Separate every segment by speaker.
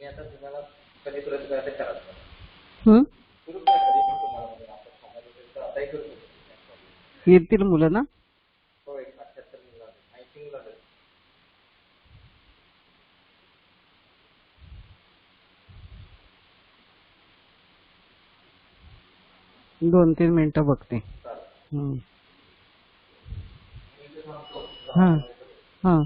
Speaker 1: मी आता तुम्हाला कधी सुरू करायचं करा
Speaker 2: हं?
Speaker 1: सुरू करा कधी पण तुम्हाला म्हणजे आपण सांगायचं असेल तर आताही करू शकतो.
Speaker 2: येतील मुलं ना?
Speaker 1: हो, एक 78 मुलं आहेत, 80 मुलं आहेत.
Speaker 2: 2-3 मिनिटं बघते.
Speaker 1: चालेल.
Speaker 2: हं.
Speaker 1: मी इथे थांबतो.
Speaker 2: हां हां.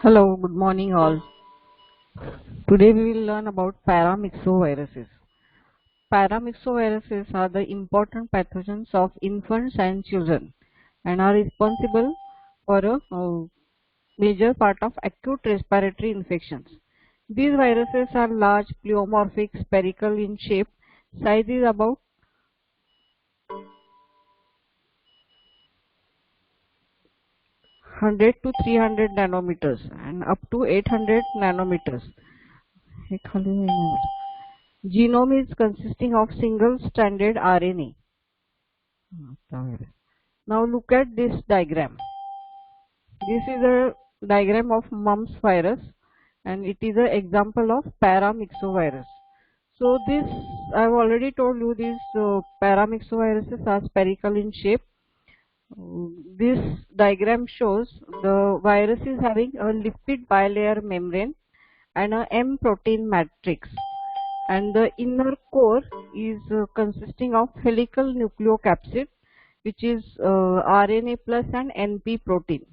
Speaker 2: Hello, good morning all. Today we will learn about paramyxoviruses. Paramyxoviruses are the important pathogens of infants and children and are responsible for a major part of acute respiratory infections. These viruses are large, pleomorphic, spherical in shape. Size is about 100 to 300 nanometers and up to 800 nanometers. Genome is consisting of single-stranded RNA. Now look at this diagram. This is a diagram of mumps virus and it is an example of paramyxovirus. So this, I have already told you, these paramyxoviruses are spherical in shape. This diagram shows the virus is having a lipid bilayer membrane and a M protein matrix, and the inner core is consisting of helical nucleocapsid, which is RNA plus and NP protein.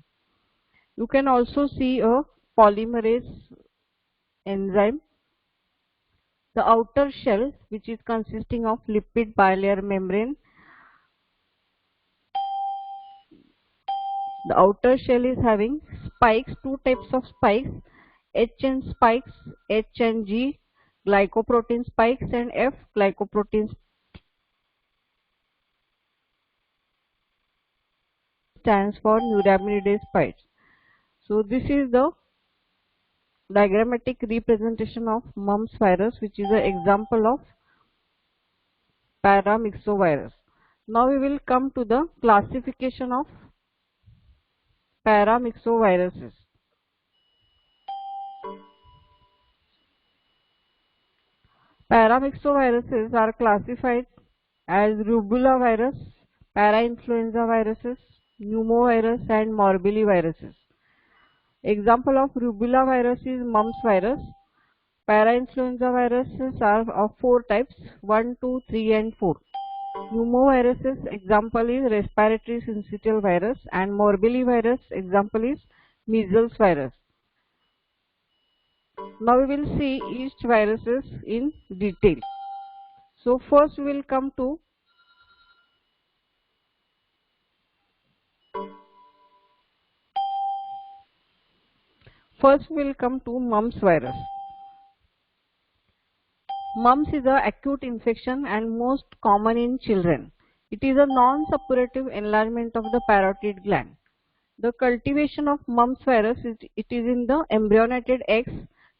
Speaker 2: You can also see a polymerase enzyme. The outer shell, which is consisting of lipid bilayer membrane. The outer shell is having spikes, two types of spikes, H and spikes, H and G, glycoprotein spikes, and F glycoprotein stands for neuraminidase spikes. So this is the diagrammatic representation of mumps virus, which is an example of paramyxovirus. Now we will come to the classification of paramyxoviruses. Paramyxoviruses are classified as rubella virus, parainfluenza viruses, pneumovirus and morbilliviruses. Example of rubella virus is mumps virus. Parainfluenza viruses are of 4 types, 1, 2, 3 and 4. Pneumoviruses example is respiratory syncytial virus, and morbillivirus example is measles virus. Now we will see each viruses in detail. So first we will come to mumps virus. Mumps is an acute infection and most common in children. It is a non-suppurative enlargement of the parotid gland. The cultivation of mumps virus is in the embryonated eggs,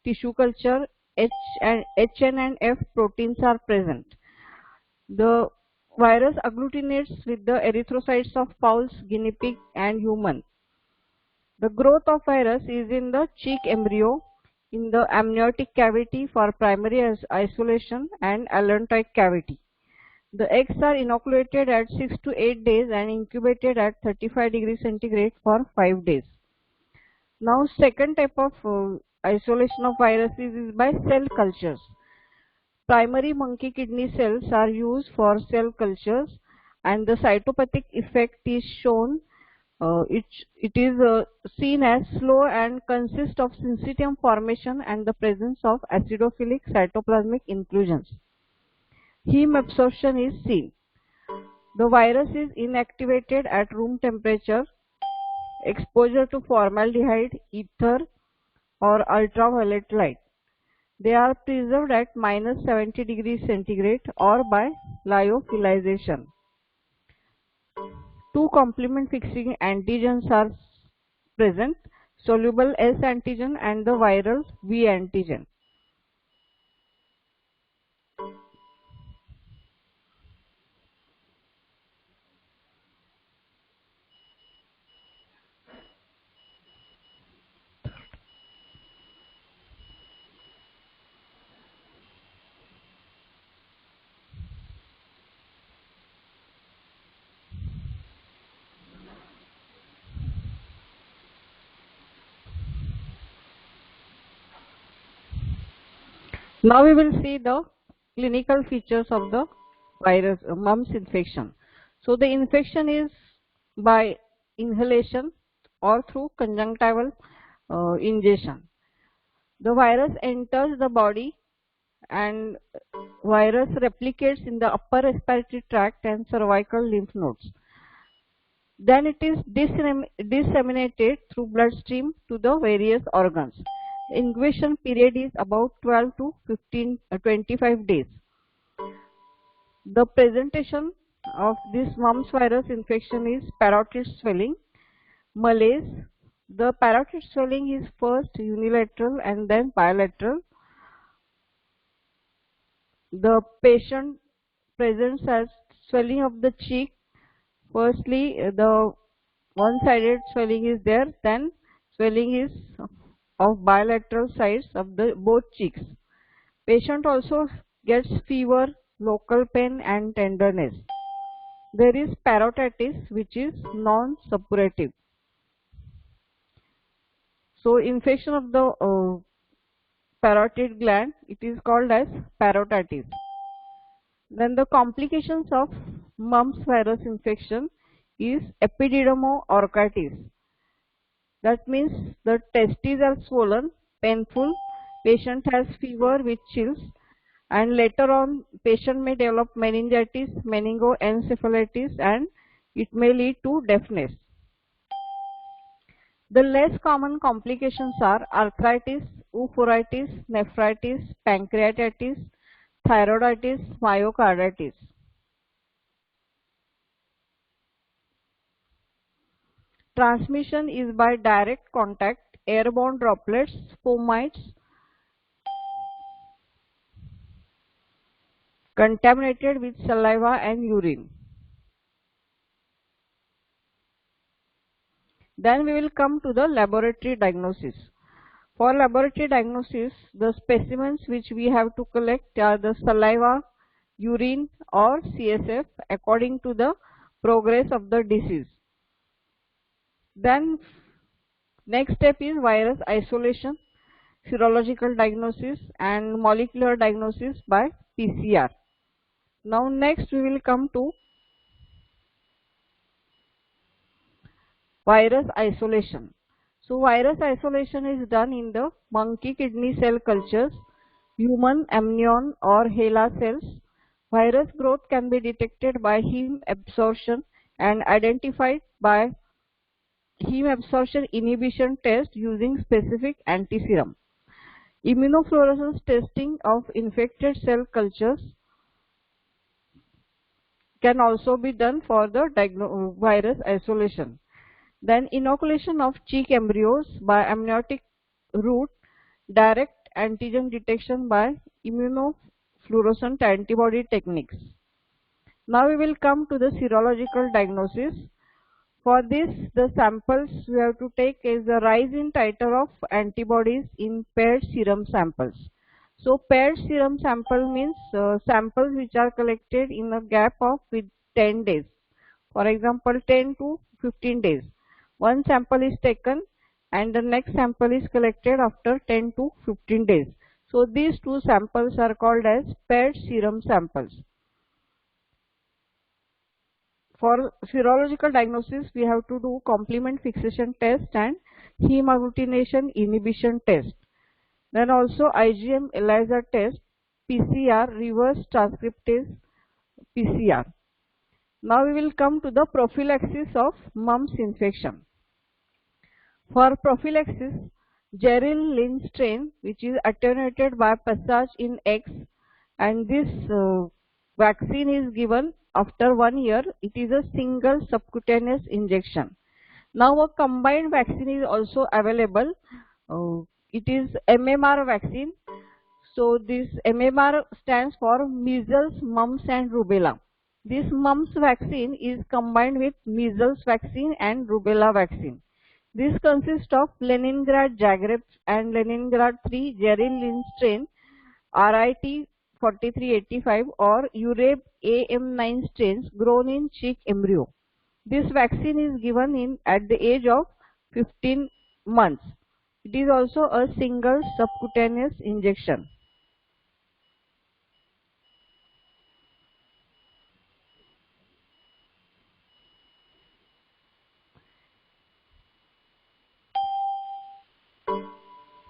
Speaker 2: tissue culture, HN and F proteins are present. The virus agglutinates with the erythrocytes of fowls, guinea pig and human. The growth of virus is in the cheek embryo, in the amniotic cavity for primary isolation and allantoic cavity. The eggs are inoculated at 6 to 8 days and incubated at 35 degrees centigrade for 5 days. Now second type of isolation of viruses is by cell cultures. Primary monkey kidney cells are used for cell cultures and the cytopathic effect is shown. It is seen as slow and consists of syncytium formation and the presence of acidophilic cytoplasmic inclusions. Heme absorption is seen. The virus is inactivated at room temperature. Exposure to formaldehyde, ether or ultraviolet light. They are preserved at -70 degrees centigrade or by lyophilization. Two complement fixing antigens are present, soluble S antigen and the viral V antigen. Now we will see the clinical features of the virus mumps infection. So the infection is by inhalation or through conjunctival ingestion. The virus enters the body and virus replicates in the upper respiratory tract and cervical lymph nodes. Then it is disseminated through bloodstream to the various organs. The incubation period is about 12 to 25 days. The presentation of this mumps virus infection is parotid swelling, malaise. The parotid swelling is first unilateral and then bilateral. The patient presents as swelling of the cheek. Firstly, the one-sided swelling is there, then swelling is of bilateral sides of the both cheeks. Patient also gets fever, local pain and tenderness. There is parotitis which is non-suppurative. So infection of the parotid gland, it is called as parotitis. Then the complications of mumps virus infection is epididymoorchitis. That means the testes are swollen, painful, patient has fever with chills, and later on patient may develop meningitis, meningoencephalitis, and it may lead to deafness. The less common complications are arthritis, euphoritis, nephritis, pancreatitis, thyroiditis, myocarditis. Transmission is by direct contact, airborne droplets, fomites, contaminated with saliva and urine. Then we will come to the laboratory diagnosis. For laboratory diagnosis, the specimens which we have to collect are the saliva, urine or CSF according to the progress of the disease. Then next step is virus isolation, serological diagnosis and molecular diagnosis by PCR. Now next we will come to virus isolation. So virus isolation is done in the monkey kidney cell cultures, human amnion or HeLa cells. Virus growth can be detected by heme absorption and identified by heme absorption inhibition test using specific antiserum. Immunofluorescence testing of infected cell cultures can also be done for the virus isolation. Then inoculation of cheek embryos by amniotic route, direct antigen detection by immunofluorescent antibody techniques. Now we will come to the serological diagnosis. For this, the samples we have to take is the rise in titer of antibodies in paired serum samples. So paired serum sample means samples which are collected in a gap of with 10 days. For example, 10 to 15 days. One sample is taken and the next sample is collected after 10 to 15 days. So these two samples are called as paired serum samples. For serological diagnosis, we have to do complement fixation test and heme agglutination inhibition test. Then also IgM ELISA test, PCR, reverse transcriptase PCR. Now we will come to the prophylaxis of mumps infection. For prophylaxis, Gerryl Lynn strain, which is attenuated by passage in X, and this vaccine is given after 1 year. It is a single subcutaneous injection. Now a combined vaccine is also available. It is MMR vaccine. So this MMR stands for measles, mumps and rubella. This mumps vaccine is combined with measles vaccine and rubella vaccine. This consists of Leningrad Zagreb and Leningrad 3 Gerryl Lynn strain, RIT 4385 or Ureb AM9 strains grown in cheek embryo. This vaccine is given at the age of 15 months. It is also a single subcutaneous injection.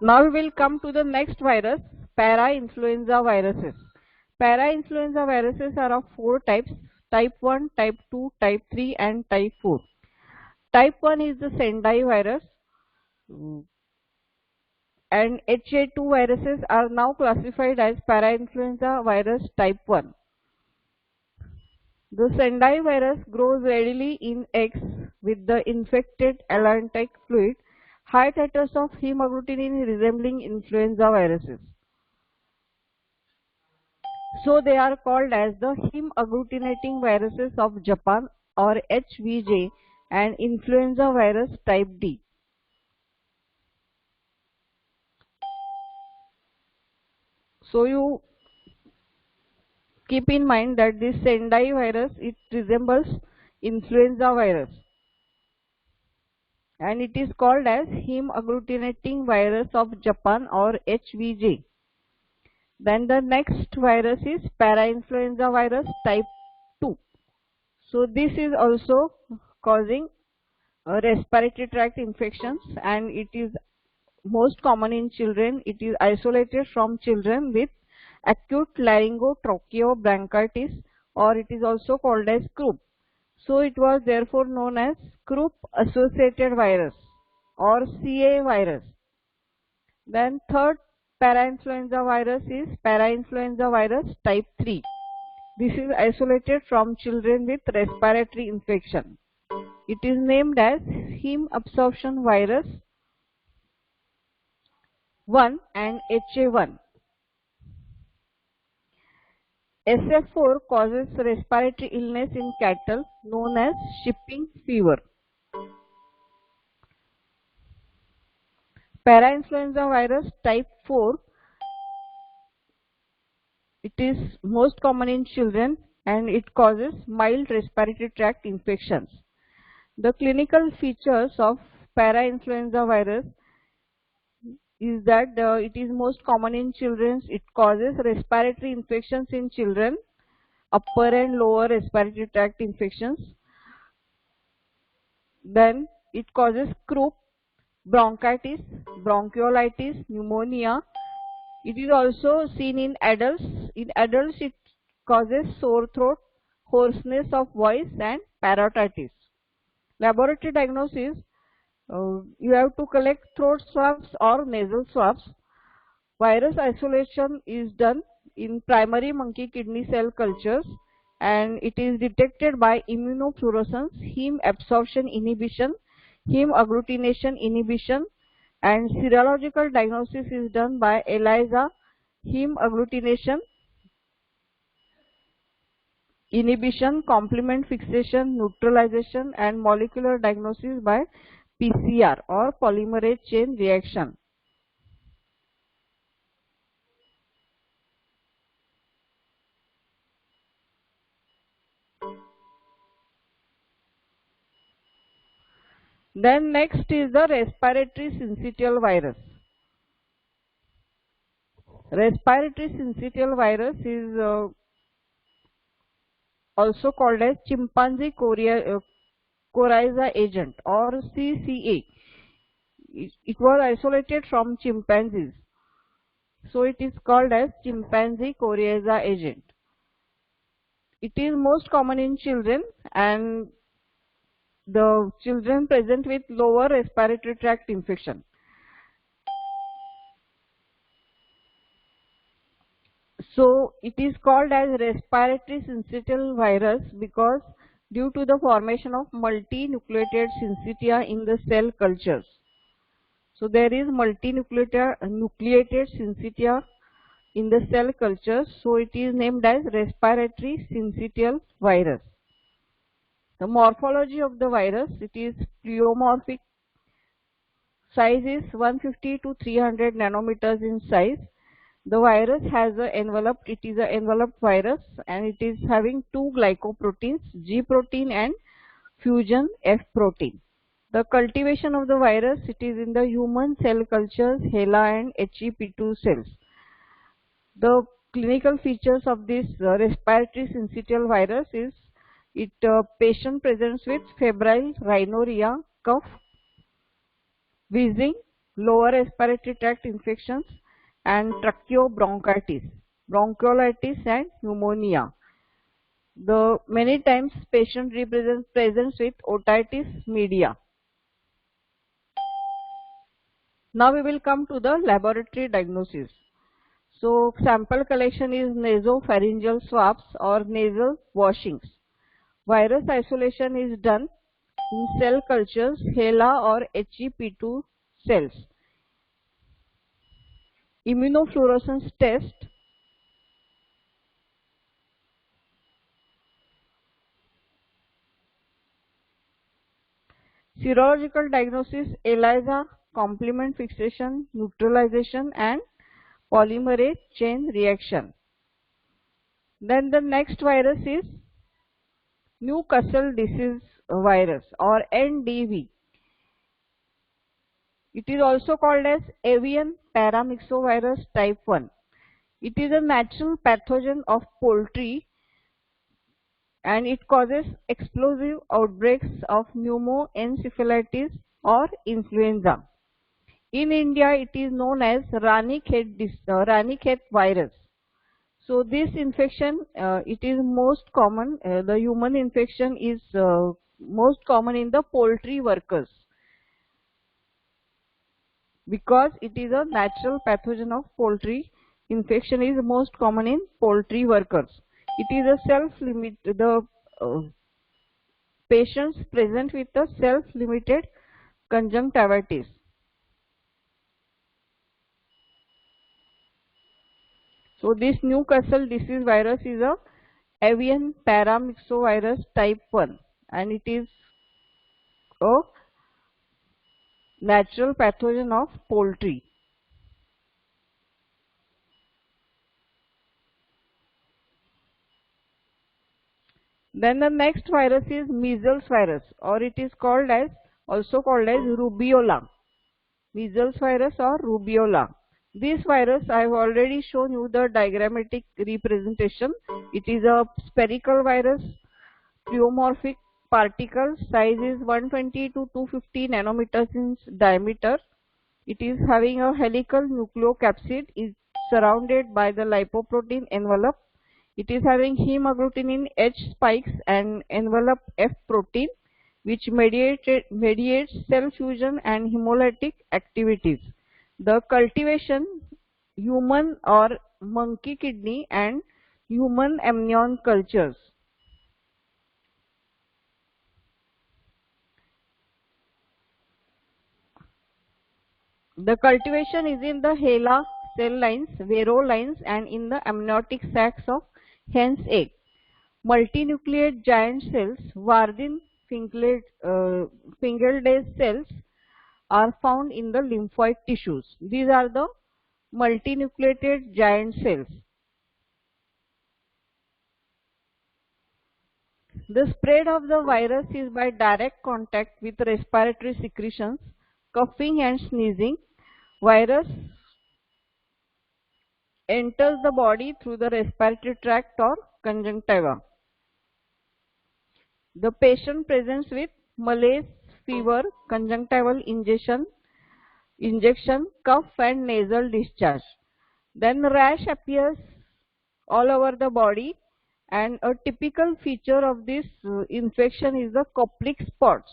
Speaker 2: Now we will come to the next virus, para-influenza viruses. Para-influenza viruses are of 4 types, type 1, type 2, type 3 and type 4. Type 1 is the Sendai virus and HA2 viruses are now classified as para-influenza virus type 1. The Sendai virus grows readily in eggs with the infected allantoic fluid, high titers of heme agglutinin resembling influenza viruses. So they are called as the heme agglutinating viruses of Japan or HVJ and influenza virus type D. So you keep in mind that this Sendai virus, it resembles influenza virus and it is called as heme agglutinating virus of Japan or HVJ. Then the next virus is para-influenza virus type 2. So this is also causing respiratory tract infections and it is most common in children. It is isolated from children with acute laryngotracheobronchitis or it is also called as croup. So it was therefore known as croup associated virus or CA virus. Then third para-influenza virus is para-influenza virus type 3. This is isolated from children with respiratory infection. It is named as heme absorption virus 1 and HA1. SF4 causes respiratory illness in cattle known as shipping fever. Parainfluenza virus type 4, it is most common in children and it causes mild respiratory tract infections. The clinical features of parainfluenza virus is that it is most common in children. It causes respiratory infections in children, upper and lower respiratory tract infections. Then it causes croup, bronchitis, bronchiolitis, pneumonia. It is also seen in adults. In adults, it causes sore throat, hoarseness of voice, and parotitis. Laboratory diagnosis: you have to collect throat swabs or nasal swabs. Virus isolation is done in primary monkey kidney cell cultures, and it is detected by immunofluorescence, heme absorption inhibition, heme agglutination inhibition, and serological diagnosis is done by ELISA, heme agglutination inhibition, complement fixation, neutralization, and molecular diagnosis by PCR or polymerase chain reaction. Then next is the respiratory syncytial virus. Respiratory syncytial virus is also called as chimpanzee coryza agent or CCA. It was isolated from chimpanzees, so it is called as chimpanzee coryza agent. It is most common in children, and the children present with lower respiratory tract infection. So it is called as respiratory syncytial virus because due to the formation of multinucleated syncytia in the cell cultures. So there is multinucleated syncytia in the cell cultures, so it is named as respiratory syncytial virus. The morphology of the virus: it is pleomorphic. Size is 150 to 300 nanometers in size. The virus has an envelope. It is an enveloped virus, and it is having two glycoproteins, G protein and fusion F protein. The cultivation of the virus: it is in the human cell cultures, HeLa and HEP2 cells. The clinical features of this respiratory syncytial virus is patient presents with febrile rhinorrhea, cough, wheezing, lower respiratory tract infections, and tracheobronchitis, bronchiolitis, and pneumonia. The many times patient presents with otitis media. Now we will come to the laboratory diagnosis. So sample collection is nasopharyngeal swabs or nasal washings. Virus isolation is done in cell cultures, HeLa or HEP2 cells. Immunofluorescence test. Serological diagnosis: ELISA, complement fixation, neutralization, and polymerase chain reaction. Then the next virus is Newcastle disease virus or NDV. It is also called as avian paramyxovirus type 1. It is a natural pathogen of poultry, and it causes explosive outbreaks of pneumoencephalitis or influenza. In India, it is known as Ranikhet virus. So this infection, it is most common, the human infection is most common in the poultry workers, because it is a natural pathogen of poultry. Infection is most common in poultry workers. It is a self-limit, the patients present with a self-limited conjunctivitis. So this Newcastle disease virus is a avian paramyxovirus type 1, and it is a natural pathogen of poultry. Then the next virus is measles virus, or it is also called as rubeola. Measles virus or rubeola. This virus, I have already shown you the diagrammatic representation. It is a spherical virus, pleomorphic particle, size is 120 to 250 nanometers in diameter. It is having a helical nucleocapsid, is surrounded by the lipoprotein envelope. It is having hemagglutinin H spikes and envelope F protein, which mediates cell fusion and hemolytic activities. The cultivation, human or monkey kidney and human amnion cultures. The cultivation is in the HeLa cell lines, Vero lines, and in the amniotic sacs of hen's egg. Multinucleate giant cells, Warthin Fingeldase cells, are found in the lymphoid tissues. These are the multinucleated giant cells. The spread of the virus is by direct contact with respiratory secretions, coughing and sneezing. Virus enters the body through the respiratory tract or conjunctiva. The patient presents with malaise, fever, conjunctival injection, cough and nasal discharge. Then rash appears all over the body, and a typical feature of this infection is the Koplik spots.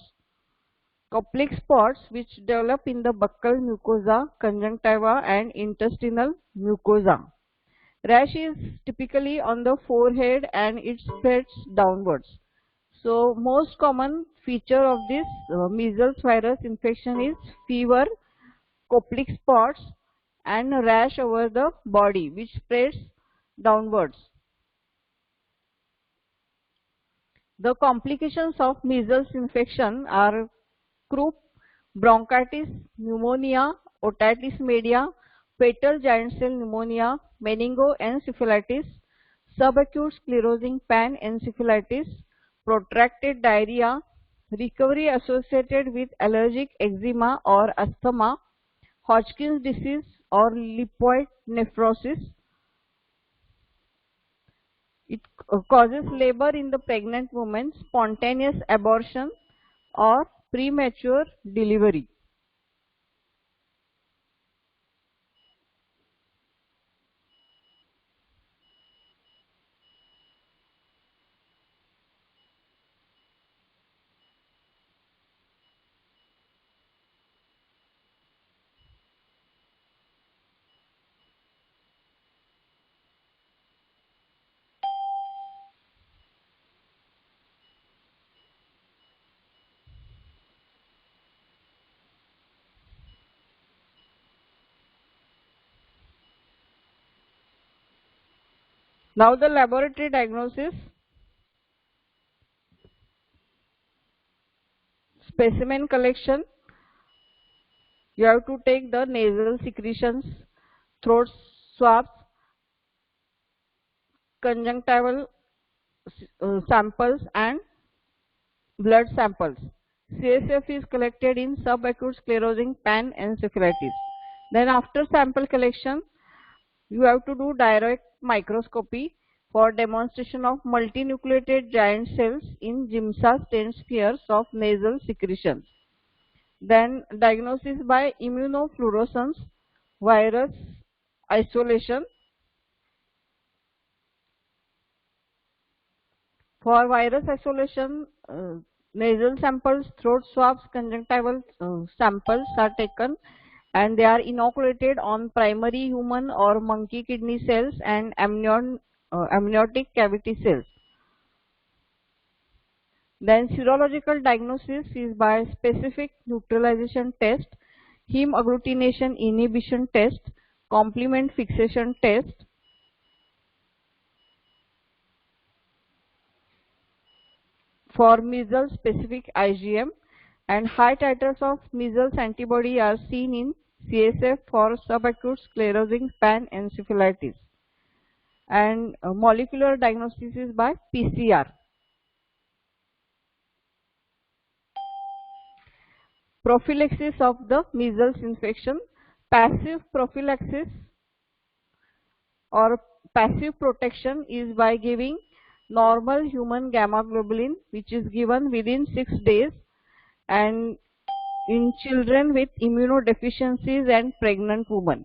Speaker 2: Koplik spots which develop in the buccal mucosa, conjunctiva and intestinal mucosa. Rash is typically on the forehead and it spreads downwards. So most common feature of this measles virus infection is fever, Koplik spots and rash over the body which spreads downwards. The complications of measles infection are croup, bronchitis, pneumonia, otitis media, fatal giant cell pneumonia, meningoencephalitis, subacute sclerosing panencephalitis, protracted diarrhea, recovery associated with allergic eczema or asthma, Hodgkin's disease or lipoid nephrosis. It causes labor in the pregnant woman, spontaneous abortion or premature delivery. Now the laboratory diagnosis. Specimen collection. You have to take the nasal secretions, throat swabs, conjunctival samples and blood samples. CSF is collected in subacute sclerosing panencephalitis. Then after sample collection, you have to do direct microscopy for demonstration of multinucleated giant cells in Giemsa stained spheres of nasal secretions. Then diagnosis by immunofluorescence, virus isolation. For virus isolation, nasal samples, throat swabs, conjunctival samples are taken and they are inoculated on primary human or monkey kidney cells and amniotic cavity cells. Then serological diagnosis is by specific neutralization test, heme agglutination inhibition test, complement fixation test. For measles specific IgM, and high titers of measles antibody are seen in CSF for subacute sclerosing panencephalitis, and molecular diagnosis is by PCR. Prophylaxis of the measles infection. Passive prophylaxis or passive protection is by giving normal human gamma globulin, which is given within 6 days, and in children with immunodeficiencies and pregnant women.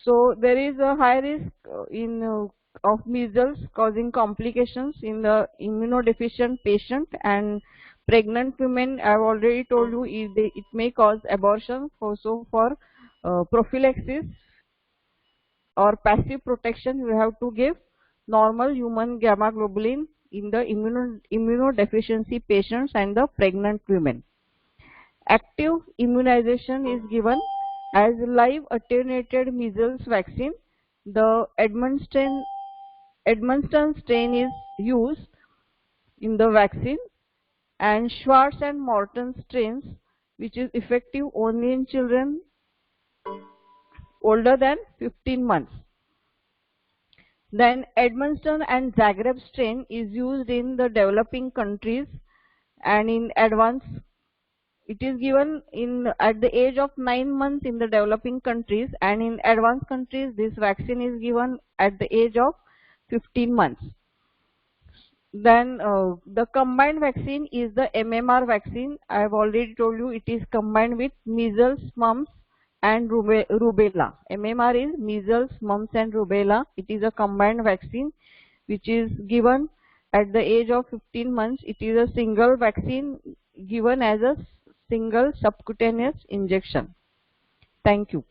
Speaker 2: So there is a high risk of measles causing complications in the immunodeficient patient and pregnant women. I have already told you it may cause abortion. Also for prophylaxis or passive protection, you have to give normal human gamma globulin in the immunodeficiency patients and the pregnant women. Active immunization is given as live attenuated measles vaccine. The Edmundston strain is used in the vaccine, and Schwartz and Morton strains, which is effective only in children older than 15 months. Then Edmundston and Zagreb strain is used in the developing countries, and in advance it is given at the age of 9 months in the developing countries, and in advanced countries this vaccine is given at the age of 15 months. Then the combined vaccine is the MMR vaccine. I have already told you it is combined with measles, mumps and rubella. MMR is measles, mumps and rubella. It is a combined vaccine which is given at the age of 15 months. It is a single vaccine given as a single subcutaneous injection. Thank you.